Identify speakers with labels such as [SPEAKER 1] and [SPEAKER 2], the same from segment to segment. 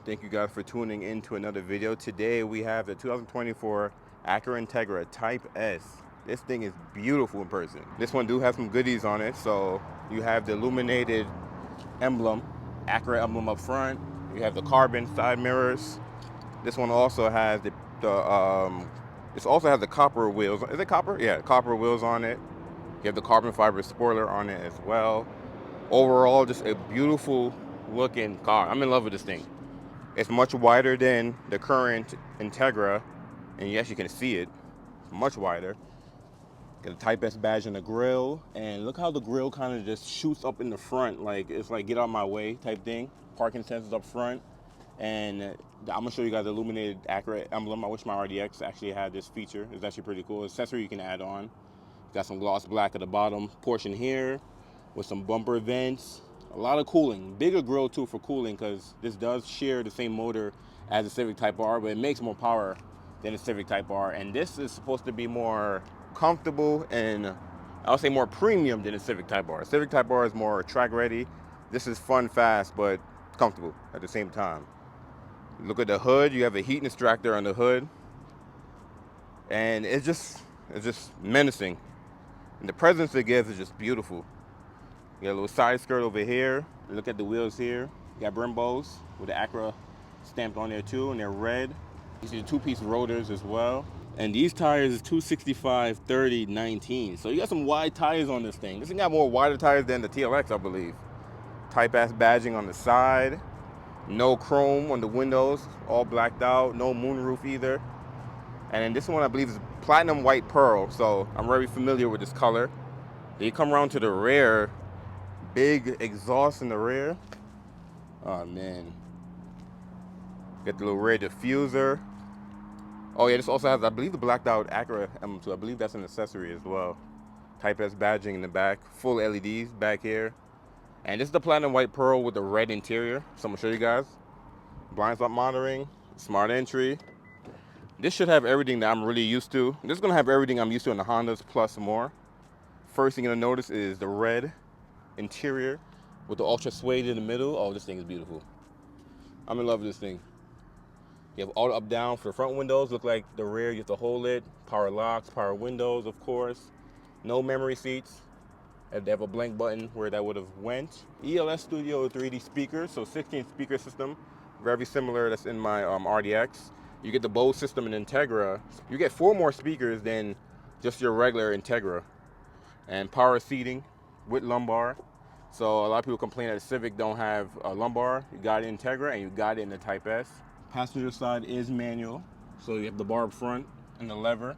[SPEAKER 1] Thank you guys for tuning in to another video. Today we have the 2024 Acura Integra Type S. This thing is beautiful in person. This one do have some goodies on it. So you have the illuminated emblem, Acura emblem up front. You have the carbon side mirrors. This one also has this also has the copper wheels. Is it copper? Yeah, copper wheels on it. You have the carbon fiber spoiler on it as well. Overall, just a beautiful looking car. I'm in love with this thing. It's much wider than the current Integra, and you actually can see it. It's much wider. Got a Type S badge on the grill, and look how the grill kind of just shoots up in the front, like it's like get out of my way type thing. Parking sensors up front, and I'm gonna show you guys the illuminated Acura emblem. I wish my RDX actually had this feature. It's actually pretty cool. Accessory you can add on. Got some gloss black at the bottom portion here, with some bumper vents. A lot of cooling, bigger grill too for cooling, because this does share the same motor as the Civic Type R, but it makes more power than the Civic Type R. And this is supposed to be more comfortable and I'll say more premium than the Civic Type R. Civic Type R is more track ready. This is fun, fast, but comfortable at the same time. Look at the hood. You have a heat extractor on the hood, and it's just menacing. And the presence it gives is just beautiful. You got a little side skirt over here. Look at the wheels here. You got Brembos with the Acura stamped on there too, and they're red. You see the two-piece rotors as well. And these tires is 265, 30, 19. So you got some wide tires on this thing. This thing got more wider tires than the TLX, I believe. Type S badging on the side. No chrome on the windows, all blacked out. No moonroof either. And then this one I believe is platinum white pearl. So I'm very familiar with this color. Then you come around to the rear. Big exhaust in the rear. Oh man. Got the little rear diffuser. Oh yeah, this also has, I believe, the blacked out Acura M2. I believe that's an accessory as well. Type S badging in the back. Full LEDs back here. And this is the platinum white pearl with the red interior. So I'm gonna show you guys. Blind spot monitoring, smart entry. This should have everything that I'm really used to. This is gonna have everything I'm used to in the Hondas plus more. First thing you're gonna notice is the red interior with the ultra suede in the middle. Oh, this thing is beautiful. I'm in love with this thing. You have all up down for the front windows. Look like the rear, you have to hold it. Power locks, power windows, of course. No memory seats. They have a blank button where that would have went. ELS Studio 3D speakers, so 16 speaker system. Very similar that's in my RDX. You get the Bose system in Integra. You get 4 more speakers than just your regular Integra. And power seating with lumbar. So a lot of people complain that the Civic don't have a lumbar. You got it in Integra and you got it in the Type S. Passenger side is manual. So you have the bar up front and the lever.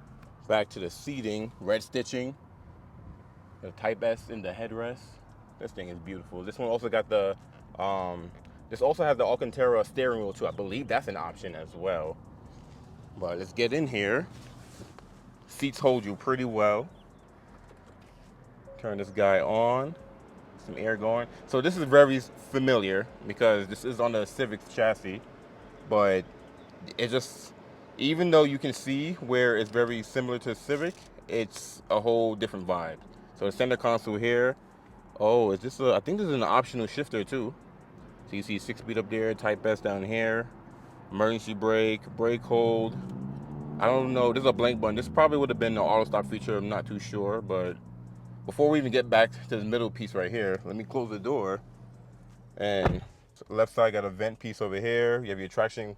[SPEAKER 1] Back to the seating, red stitching. The Type S in the headrest. This thing is beautiful. This one also got the, this also has the Alcantara steering wheel too. I believe that's an option as well. But let's get in here. Seats hold you pretty well. Turn this guy on. Some air going. So this is very familiar because this is on the Civic chassis, but it just, even though you can see where it's very similar to Civic, it's a whole different vibe. So the center console here. Oh, is this I think this is an optional shifter too. So you see 6-speed up there, Type S down here, emergency brake, brake hold. I don't know, this is a blank button. This probably would have been the auto stop feature, I'm not too sure, but before we even get back to the middle piece right here, let me close the door. And left side got a vent piece over here. You have your traction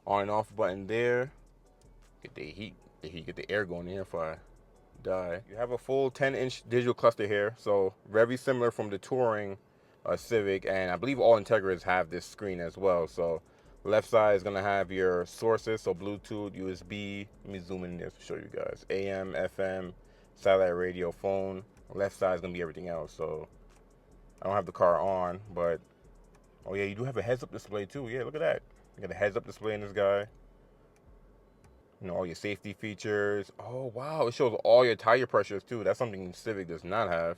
[SPEAKER 1] on and off button there. Get the heat, get the air going in here if I die. You have a full 10-inch digital cluster here, so very similar from the Touring Civic, and I believe all Integras have this screen as well. So left side is gonna have your sources, so Bluetooth, USB. Let me zoom in there to show you guys. AM, FM, satellite radio, phone. Left side is gonna be everything else. So I don't have the car on, but oh yeah, you do have a heads-up display too. Yeah, look at that. You got a heads-up display in this guy. You know, all your safety features. Oh wow, it shows all your tire pressures too. That's something Civic does not have.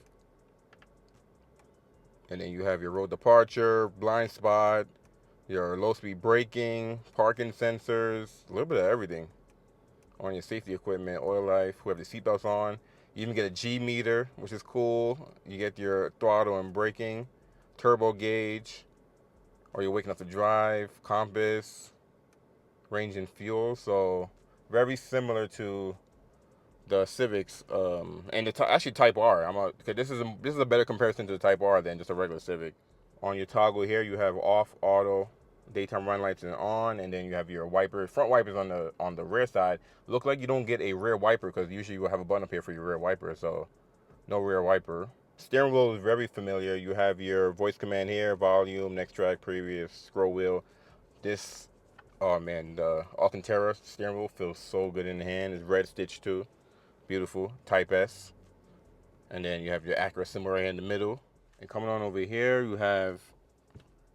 [SPEAKER 1] And then you have your road departure, blind spot, your low-speed braking, parking sensors, a little bit of everything on your safety equipment, oil life. We have the seatbelts on. You even get a G meter, which is cool. You get your throttle and braking, turbo gauge, or you're waking up to drive, compass, range and fuel. So very similar to the Civics, and actually Type R. Because this is a better comparison to the Type R than just a regular Civic. On your toggle here, you have off, auto, daytime run lights and on, and then you have your wipers, front wipers on the rear side. Look like you don't get a rear wiper because usually you will have a button up here for your rear wiper, so no rear wiper. Steering wheel is very familiar. You have your voice command here, volume, next track, previous, scroll wheel. This, oh man, the Alcantara steering wheel feels so good in the hand. It's red stitch too. Beautiful. Type S. And then you have your Acura symbol right in the middle. And coming on over here, you have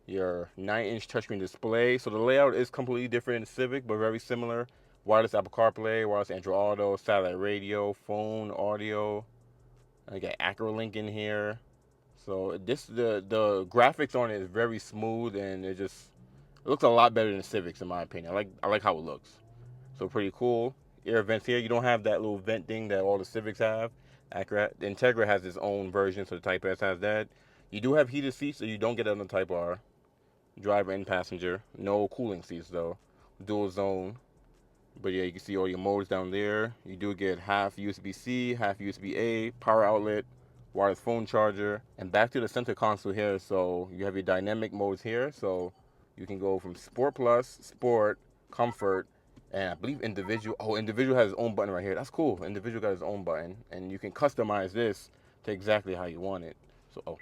[SPEAKER 1] your 9-inch touchscreen display. So the layout is completely different in the Civic, but very similar. Wireless Apple CarPlay, wireless Android Auto, satellite radio, phone, audio. And you got Acura Link in here. So the graphics on it is very smooth, and it looks a lot better than the Civics in my opinion. I like how it looks. So pretty cool. Air vents here. You don't have that little vent thing that all the Civics have. Acura Integra has its own version, so the Type S has that. You do have heated seats, so you don't get it on the Type R. Driver and passenger. No cooling seats though. Dual zone. But yeah, you can see all your modes down there. You do get half USB-C, half USB-A, power outlet, wireless phone charger, and back to the center console here. So you have your dynamic modes here. So you can go from Sport Plus, Sport, Comfort, and I believe Individual. Oh, Individual has its own button right here. That's cool. Individual got its own button, and you can customize this to exactly how you want it. So,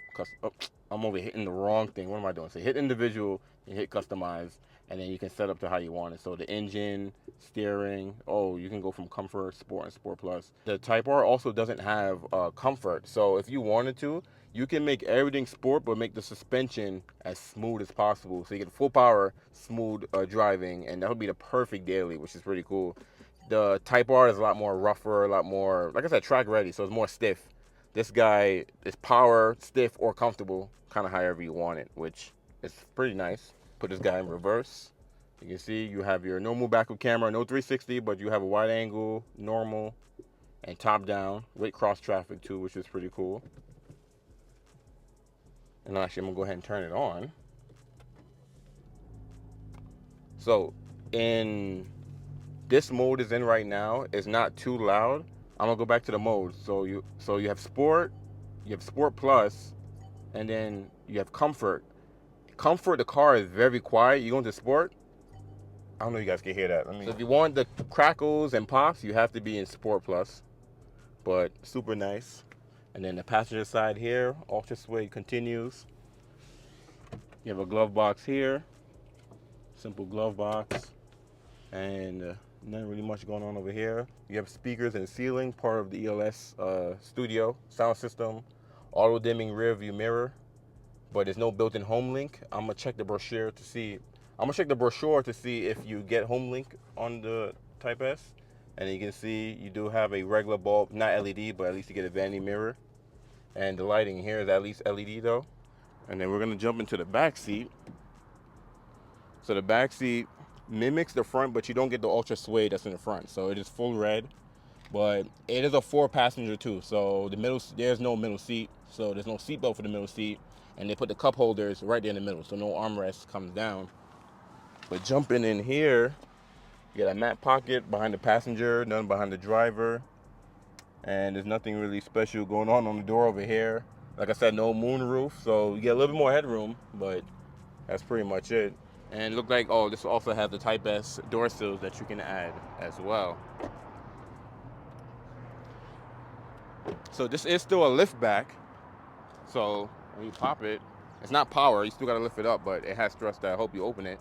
[SPEAKER 1] I'm over hitting the wrong thing. What am I doing? So hit Individual and hit Customize, and then you can set up to how you want it. So the engine, steering. Oh, you can go from Comfort, Sport, and Sport Plus. The Type R also doesn't have Comfort. So if you wanted to, you can make everything sport, but make the suspension as smooth as possible. So you get full power, smooth driving, and that would be the perfect daily, which is pretty cool. The Type R is a lot more rougher, a lot more, like I said, track ready, so it's more stiff. This guy is power, stiff, or comfortable, kind of however you want it, which is pretty nice. Put this guy in reverse. You can see you have your normal backup camera, no 360, but you have a wide angle, normal, and top down with cross traffic too, which is pretty cool. And actually, I'm gonna go ahead and turn it on. So in this mode is in right now, it's not too loud. I'm gonna go back to the mode. So you have Sport, you have Sport Plus, and then you have Comfort. Comfort, the car is very quiet. You go into Sport. I don't know if you guys can hear that. So if you want the crackles and pops, you have to be in Sport Plus. But super nice. And then the passenger side here, Ultra Suede continues. You have a glove box here. Simple glove box. And nothing really much going on over here. You have speakers in the ceiling, part of the ELS studio sound system. Auto dimming rear view mirror. But there's no built-in home link. I'm gonna check the brochure to see. If you get home link on the Type S. And you can see you do have a regular bulb, not LED, but at least you get a vanity mirror. And the lighting here is at least LED though. And then we're gonna jump into the back seat. So the back seat mimics the front, but you don't get the Ultra Suede that's in the front. So it is full red, but it is a 4-passenger too. So there's no middle seat. So there's no seat belt for the middle seat. And they put the cup holders right there in the middle, so no armrest comes down. But jumping in here, you got a mat pocket behind the passenger, none behind the driver. And there's nothing really special going on the door over here. Like I said, no moon roof, so you get a little bit more headroom, but that's pretty much it. And it looked like, this also has the Type S door sills that you can add as well. So this is still a lift back. So when you pop it, it's not power, you still gotta lift it up, but it has thrust that I hope you open it.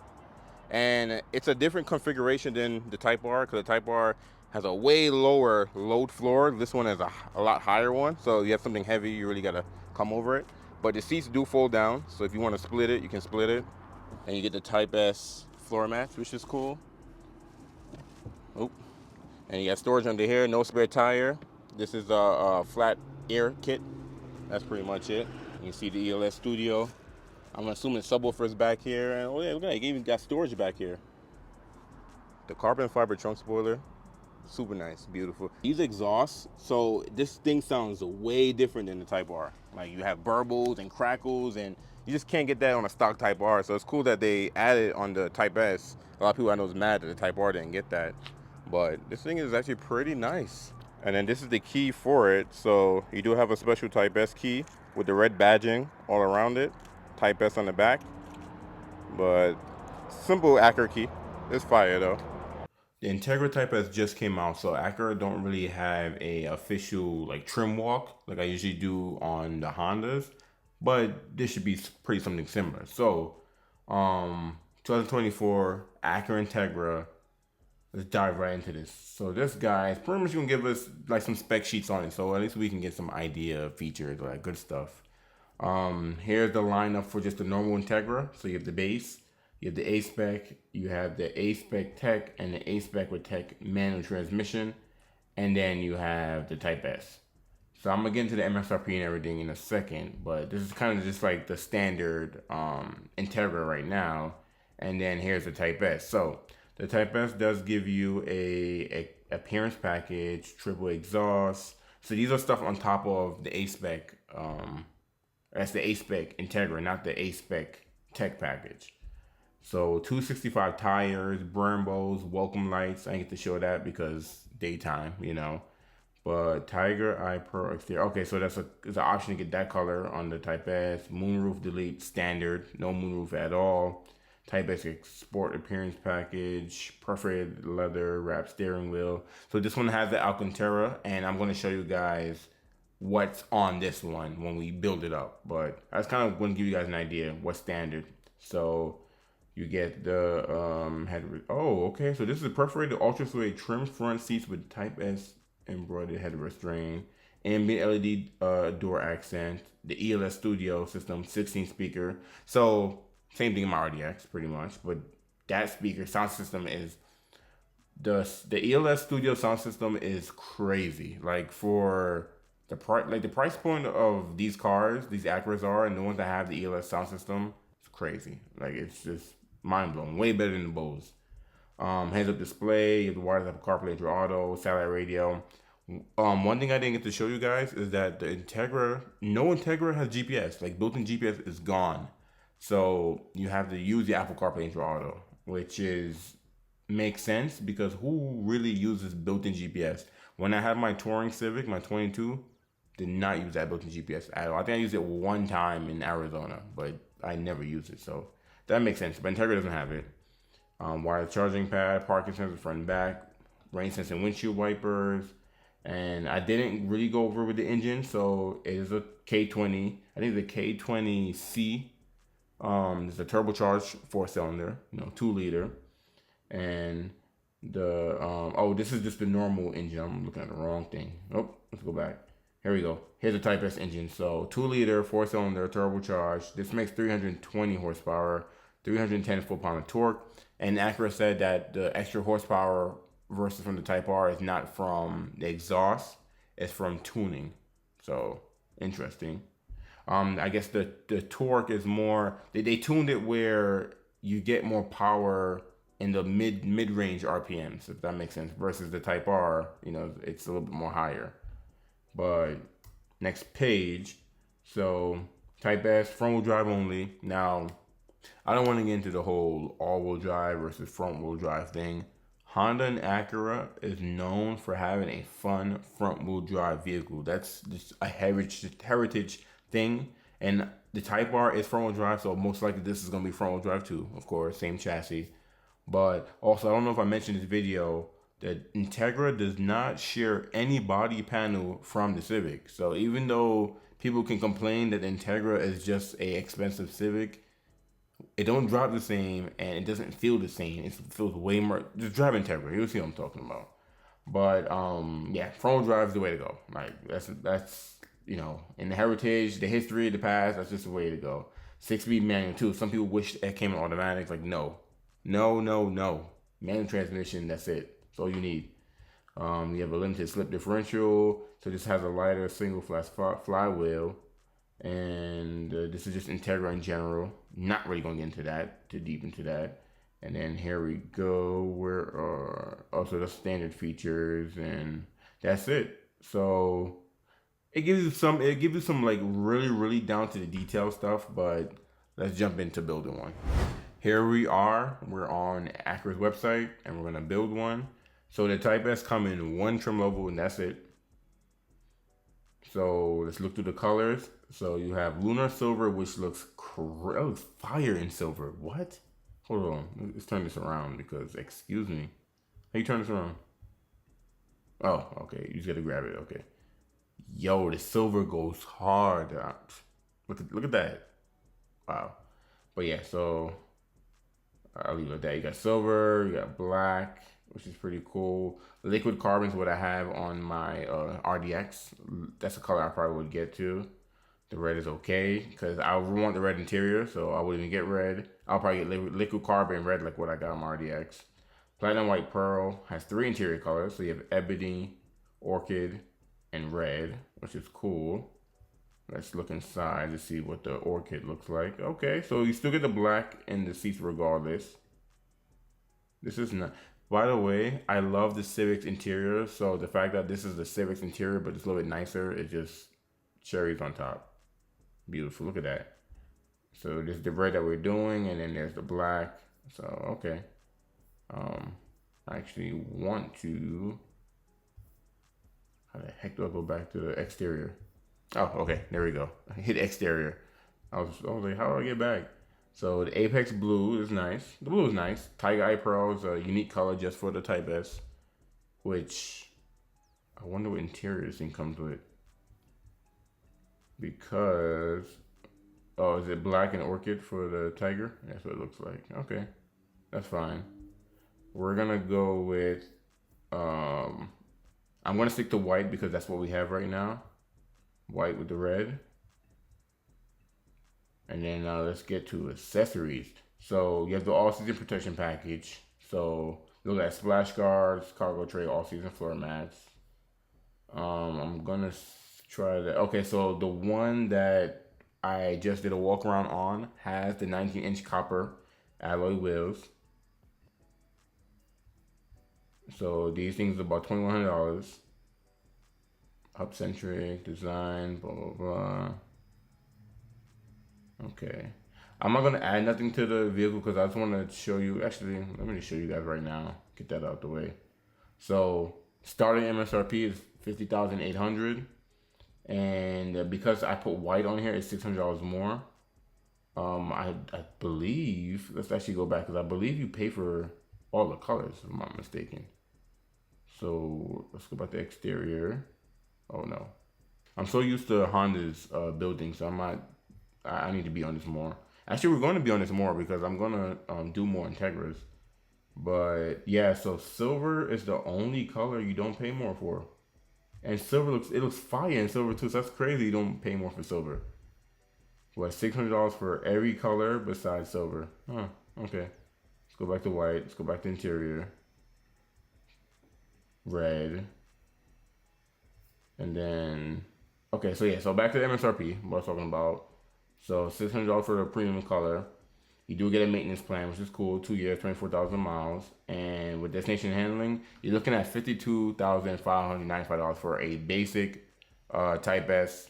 [SPEAKER 1] And it's a different configuration than the Type R, because the Type R has a way lower load floor. This one has a lot higher one. So you have something heavy, you really gotta come over it. But the seats do fold down, so if you want to split it, you can split it. And you get the Type S floor mats, which is cool. Oop. And you got storage under here, no spare tire. This is a flat air kit. That's pretty much it. You can see the ELS studio. I'm assuming subwoofers back here. And oh yeah, look at it, even got storage back here. The carbon fiber trunk spoiler. Super nice, beautiful. These exhausts, so this thing sounds way different than the Type R. Like you have burbles and crackles, and You just can't get that on a stock Type R. So it's cool that they added on the Type S. A lot of people I know is mad that the Type R didn't get that. But this thing is actually pretty nice. And then this is the key for it. So you do have a special Type S key with the red badging all around it. Type S on the back. But simple Acura key. It's fire though. The Integra Type S just came out, so Acura don't really have a official like trim walk like I usually do on the Hondas, but this should be pretty something similar. So, 2024 Acura Integra. Let's dive right into this. So this guy is pretty much gonna give us like some spec sheets on it, so at least we can get some idea of features or like good stuff. Here's the lineup for just the normal Integra. So you have the base, you have the A-Spec, you have the A-Spec Tech, and the A-Spec with Tech manual transmission, and then you have the Type S. So I'm gonna get into the MSRP and everything in a second, but this is kind of just like the standard Integra right now, and then here's the Type S. So the Type S does give you a appearance package, triple exhaust. So these are stuff on top of the A-Spec. That's the A-Spec Integra, not the A-Spec Tech package. So 265 tires, Brembos, welcome lights. I didn't get to show that because daytime, you know. But Tiger Eye Pro exterior. Okay, so it's an option to get that color on the Type S. Moonroof delete standard, no moonroof at all. Type S Sport appearance package, perforated leather, wrapped steering wheel. So this one has the Alcantara, and I'm going to show you guys what's on this one when we build it up. But I was kind of going to give you guys an idea what's standard. So you get the head. Oh, okay. So this is a perforated ultra suede trim front seats with Type S embroidered head restraint, ambient LED door accent, the ELS Studio system, 16 speaker. So same thing in my RDX pretty much, but that speaker sound system is the ELS Studio sound system is crazy. Like for the price point of these cars, these Acuras are, and the ones that have the ELS sound system, it's crazy. Like it's just mind blowing. Way better than the Bose. Heads up display, you have the wireless Apple CarPlay, Android Auto, satellite radio. One thing I didn't get to show you guys is that the Integra, no Integra has GPS. Like built-in GPS is gone. So you have to use the Apple CarPlay Android Auto, which makes sense because who really uses built-in GPS? When I had my touring Civic, my 22, did not use that built-in GPS at all. I think I used it one time in Arizona, but I never used it. So that makes sense. But Integra doesn't have it. Wireless charging pad, parking sensor front and back, rain sensing windshield wipers, and I didn't really go over with the engine, so it is a K20. I think the K20C. It's a turbocharged 4-cylinder, 2-liter, and the this is just the normal engine. I'm looking at the wrong thing. Oh, let's go back. Here we go. Here's the Type S engine. So 2-liter, 4-cylinder, turbocharged. This makes 320 horsepower, 310 foot-pound of torque. And Acura said that the extra horsepower versus from the Type R is not from the exhaust, it's from tuning. So interesting. I guess the torque is more, they tuned it where you get more power in the mid-range RPMs, if that makes sense, versus the Type R, it's a little bit more higher. But next page, so Type S, front-wheel drive only. Now, I don't want to get into the whole all-wheel drive versus front-wheel drive thing. Honda and Acura is known for having a fun front-wheel drive vehicle. That's just a heritage thing. And the Type R is front-wheel drive, so most likely this is going to be front-wheel drive too, of course, same chassis. But also, I don't know if I mentioned in this video that Integra does not share any body panel from the Civic. So even though people can complain that the Integra is just a expensive Civic, it don't drive the same and it doesn't feel the same. It feels way more. Just drive Integra. You'll see what I'm talking about. But yeah, front wheel drive is the way to go. Like that's in the heritage, the history, the past. That's just the way to go. 6-speed manual too. Some people wish it came in automatic. Like no. Manual transmission. That's it. That's all you need. You have a limited slip differential. So this has a lighter single flash flywheel. And this is just Integra in general. Not really going to get into that, too deep into that. And then here we go. Where also the standard features, and that's it. So it gives you some like really down to the detail stuff. But let's jump into building one. Here we are, we're on Acura's website and we're gonna build one. So the Type S come in one trim level and that's it. So let's look through the colors. So you have Lunar Silver, which looks fire in silver. What? Hold on, let's turn this around because, excuse me. How you turn this around? Oh, okay, you just gotta grab it, okay. Yo, the silver goes hard. Look at that. Wow. But yeah, so I'll leave it at that. You got silver, you got black, which is pretty cool. Liquid carbon is what I have on my RDX. That's the color I probably would get to. The red is okay, because I want the red interior, so I wouldn't even get red. I'll probably get liquid carbon red like what I got on my RDX. Platinum White Pearl has 3 interior colors, so you have ebony, orchid, and red, which is cool. Let's look inside to see what the orchid looks like. Okay, so you still get the black in the seats regardless. This is not. By the way, I love the Civic's interior, so the fact that this is the Civic's interior, but it's a little bit nicer, it just cherries on top. Beautiful, look at that. So this is the red that we're doing, and then there's the black. So, okay. I actually want to, how the heck do I go back to the exterior? Oh, okay, there we go. I hit exterior. I was like, how do I get back? So the Apex Blue is nice. The blue is nice. Tiger Eye Pearl is a unique color just for the Type S, which I wonder what interior this thing comes with. Because, oh, is it black and orchid for the Tiger? That's what it looks like. Okay, that's fine. We're gonna go with, I'm gonna stick to white because that's what we have right now. White with the red. And then let's get to accessories. So you have the all-season protection package. So look at splash guards, cargo tray, all-season floor mats. I'm gonna try that. Okay, so the one that I just did a walk around on has the 19-inch copper alloy wheels. So these things are about $2,100. Hub-centric design, blah, blah, blah. Okay. I'm not going to add nothing to the vehicle because I just want to show you. Actually, let me just show you guys right now. Get that out the way. So starting MSRP is $50,800. And because I put white on here, it's $600 more. I believe, let's actually go back because I believe you pay for all the colors, if I'm not mistaken. So let's go back to exterior. Oh no. I'm so used to Honda's building, so I need to be on this more. Actually, we're going to be on this more because I'm going to do more Integras. But yeah, so silver is the only color you don't pay more for. And silver looks fire in silver too, so that's crazy you don't pay more for silver. What, $600 for every color besides silver? Huh, okay. Let's go back to white, let's go back to interior. Red. And then, okay, so yeah, so back to the MSRP, what I was talking about. So $600 for the premium color. You do get a maintenance plan, which is cool. 2 years, 24,000 miles. And with destination handling, you're looking at $52,595 for a basic Type S,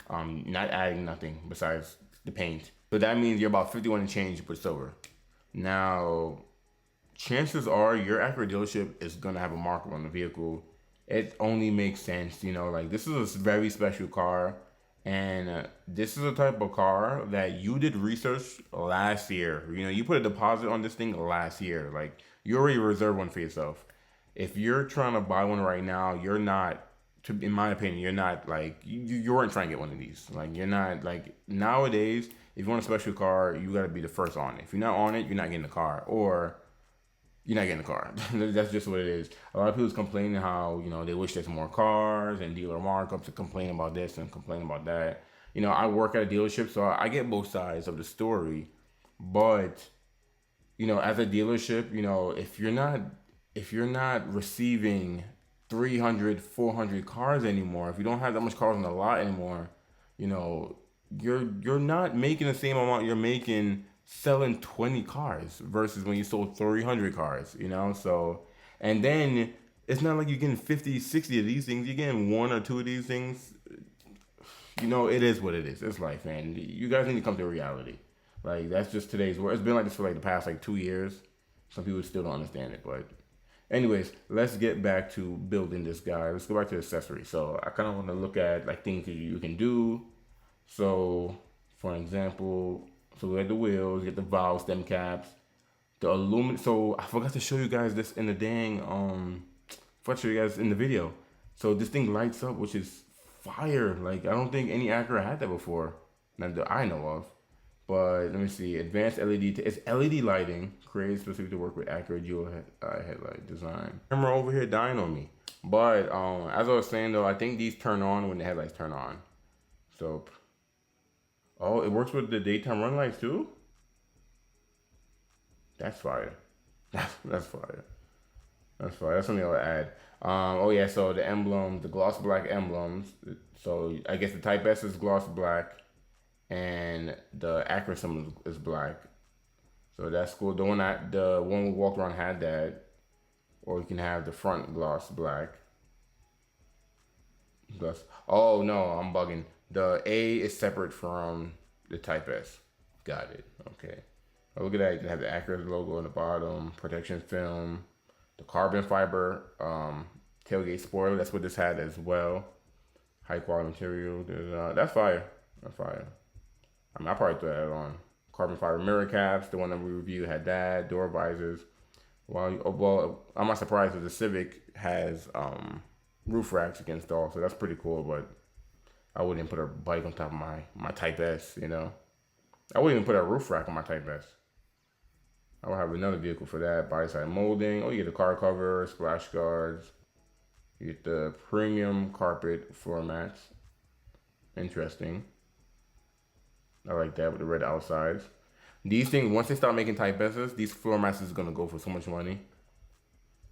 [SPEAKER 1] not adding nothing besides the paint. So that means you're about 51 and change with silver. Now, chances are your Acura dealership is going to have a markup on the vehicle. It only makes sense, you know, like this is a very special car. And this is a type of car that you did research last year. You know, you put a deposit on this thing last year. Like, you already reserved one for yourself. If you're trying to buy one right now, you're not, in my opinion, you're not like, you weren't trying to get one of these. Like, you're not, like, nowadays, if you want a special car, you got to be the first on it. If you're not on it, you're not getting the car. Or you're not getting the car. That's just what it is. A lot of people's complaining how, you know, they wish there's more cars and dealer markups to complain about this and complain about that. You know, I work at a dealership, so I get both sides of the story. But, you know, as a dealership, you know, if you're not receiving 300, 400 cars anymore, if you don't have that much cars on the lot anymore, you know, you're not making the same amount you're making selling 20 cars versus when you sold 300 cars, you know? So, and then it's not like you're getting 50, 60 of these things. You're getting 1 or 2 of these things. You know, it is what it is. It's life, man. You guys need to come to reality. Like that's just today's world. It's been like this for like the past like 2 years. Some people still don't understand it, but anyways, let's get back to building this guy. Let's go back to accessories. So I kind of want to look at like things that you can do. So for example, so we had the wheels, get the valve stem caps, the aluminum. So I forgot to show you guys this in the dang forgot to show you guys in the video. So this thing lights up, which is fire. Like I don't think any Acura had that before, not that I know of. But let me see, advanced LED. It's LED lighting, created specifically to work with Acura dual headlight design. Camera over here dying on me. But as I was saying though, I think these turn on when the headlights turn on. So, oh, it works with the daytime run lights too. That's fire. That's fire. That's fire. That's something I'll add. Oh yeah, so the emblems, the gloss black emblems. So I guess the Type S is gloss black, and the Acura symbol is black. So that's cool. The one we walked around had that, or you can have the front gloss black. Gloss. Oh no, I'm bugging. The A is separate from the Type S. Got it. Okay. Oh, look at that. You can have the Acura logo on the bottom, protection film, the carbon fiber tailgate spoiler. That's what this had as well. High quality material. That's fire. That's fire. I mean, I probably throw that on. Carbon fiber mirror caps. The one that we reviewed had that. Door visors. Well, I'm not surprised that the Civic has roof racks against all, so that's pretty cool. But I wouldn't put a bike on top of my Type S. You know, I wouldn't even put a roof rack on my Type S. I will have another vehicle for that. Body side molding. Oh, you get the car cover, splash guards. You get the premium carpet floor mats. Interesting. I like that with the red outsides. These things, once they start making Type S's, these floor mats is gonna go for so much money.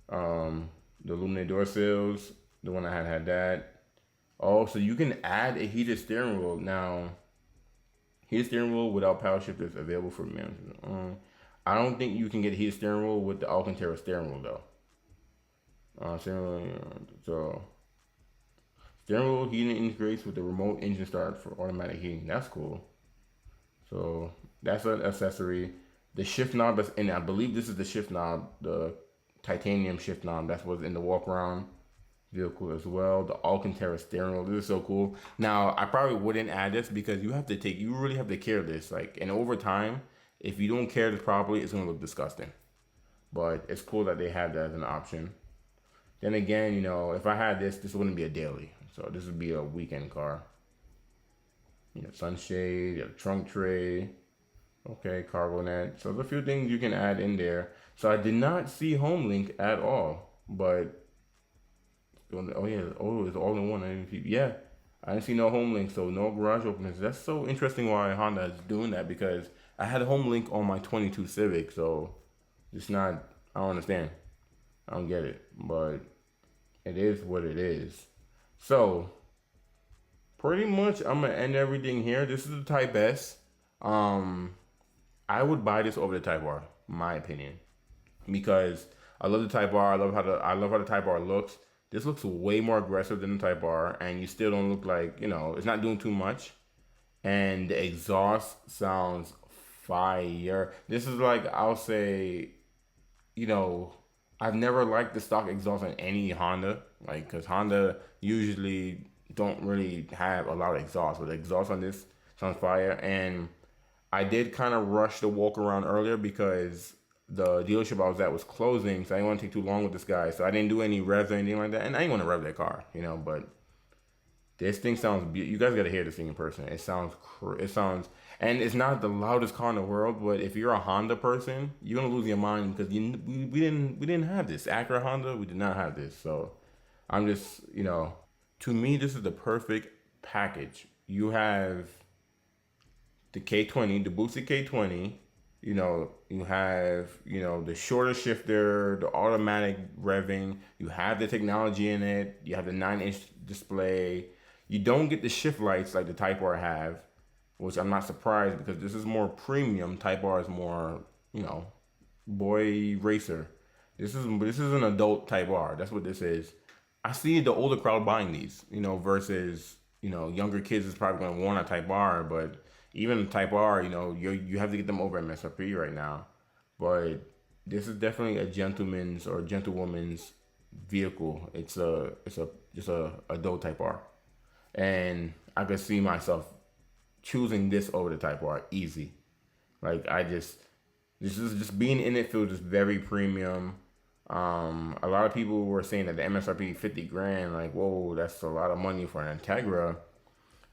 [SPEAKER 1] The illuminated door sills, the one I had that. Oh, so you can add a heated steering wheel now. Heated steering wheel without power shift is available for management. I don't think you can get a heated steering wheel with the Alcantara steering wheel though. So steering wheel heating integrates with the remote engine start for automatic heating. That's cool. So that's an accessory. The shift knob is, and I believe this is the shift knob, the titanium shift knob. That's what's in the Walkaround vehicle as well. The Alcantara steering wheel. This is so cool. Now I probably wouldn't add this because you really have to care this. Like, and over time, if you don't care this properly, it's gonna look disgusting. But it's cool that they have that as an option. Then again, you know, if I had this wouldn't be a daily. So this would be a weekend car. You know, sunshade, you have trunk tray, okay, cargo net. So there's a few things you can add in there. So I did not see HomeLink at all, but oh yeah, oh it's all in one. Yeah, I didn't see no HomeLink, so no garage openers. That's so interesting why Honda is doing that, because I had a HomeLink on my 22 Civic, so it's not. I don't understand. I don't get it, but it is what it is. So pretty much, I'm gonna end everything here. This is the Type S. I would buy this over the Type R, in my opinion, because I love the Type R. I love how the Type R looks. This looks way more aggressive than the Type R, and you still don't look like, you know, it's not doing too much. And the exhaust sounds fire. This is like, I'll say, you know, I've never liked the stock exhaust on any Honda, like, because Honda usually don't really have a lot of exhaust, but the exhaust on this sounds fire. And I did kind of rush the walk around earlier because the dealership I was at was closing, so I didn't want to take too long with this guy. So I didn't do any revs or anything like that, and I didn't want to rev that car, you know. But this thing sounds beautiful. You guys got to hear this thing in person. It sounds, and it's not the loudest car in the world, but if you're a Honda person, you're gonna lose your mind because we didn't have this Acura Honda. We did not have this, so I'm just, you know, to me this is the perfect package. You have the K20, the boosted K20. You know, you have, you know, the shorter shifter, the automatic revving. You have the technology in it. You have the 9-inch display. You don't get the shift lights like the Type R have, which I'm not surprised because this is more premium. Type R is more, you know, boy racer. This is an adult Type R. That's what this is. I see the older crowd buying these, you know, versus, you know, younger kids is probably going to want a Type R, but Even Type R, you know, you have to get them over MSRP right now. But this is definitely a gentleman's or gentlewoman's vehicle. It's a just a adult Type R, and I could see myself choosing this over the Type R easy. Like I just this is just being in it feels just very premium. A lot of people were saying that the MSRP 50 grand, like whoa, that's a lot of money for an Integra.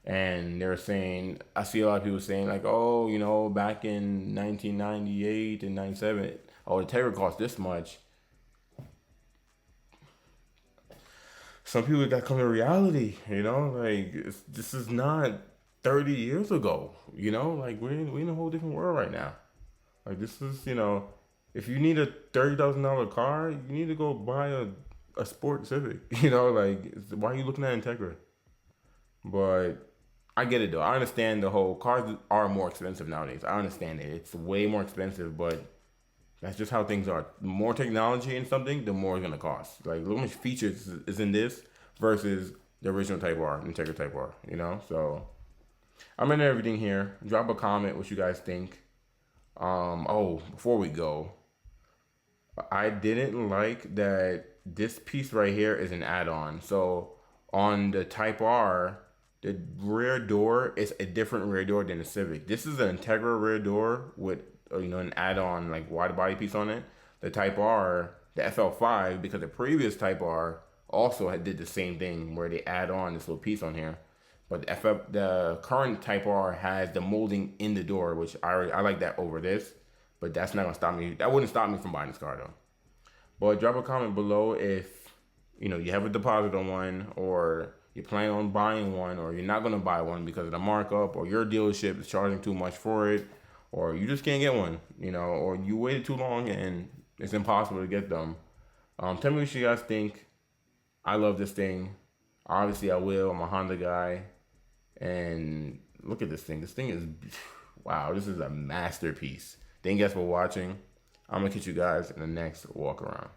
[SPEAKER 1] And they're saying, I see a lot of people saying like, oh, you know, back in 1998 and 97, oh, the Integra cost this much. Some people got to come to reality, you know, like this is not 30 years ago, you know, like we in a whole different world right now. Like this is, you know, if you need a $30,000 car, you need to go buy a sport Civic, you know, like why are you looking at Integra? But I get it though. I understand the whole cars are more expensive nowadays. I understand it. It's way more expensive, but that's just how things are. The more technology in something, the more it's gonna cost. Like how much features is in this versus the original Type R, Integra Type R. You know, so I'm in everything here. Drop a comment what you guys think. Oh, before we go, I didn't like that this piece right here is an add-on. So on the Type R, the rear door is a different rear door than the Civic. This is an Integra rear door with you know an add-on like wide body piece on it. The Type R, the FL5, because the previous Type R also did the same thing where they add on this little piece on here. But the current Type R has the molding in the door, which I like that over this. But that's not gonna stop me. That wouldn't stop me from buying this car though. But drop a comment below if you know you have a deposit on one, or you plan on buying one, or you're not gonna buy one because of the markup, or your dealership is charging too much for it, or you just can't get one, you know, or you waited too long and it's impossible to get them. Tell me what you guys think. I love this thing. Obviously, I will. I'm a Honda guy, and look at this thing. This thing is wow. This is a masterpiece. Thank you guys for watching. I'm gonna catch you guys in the next walk around.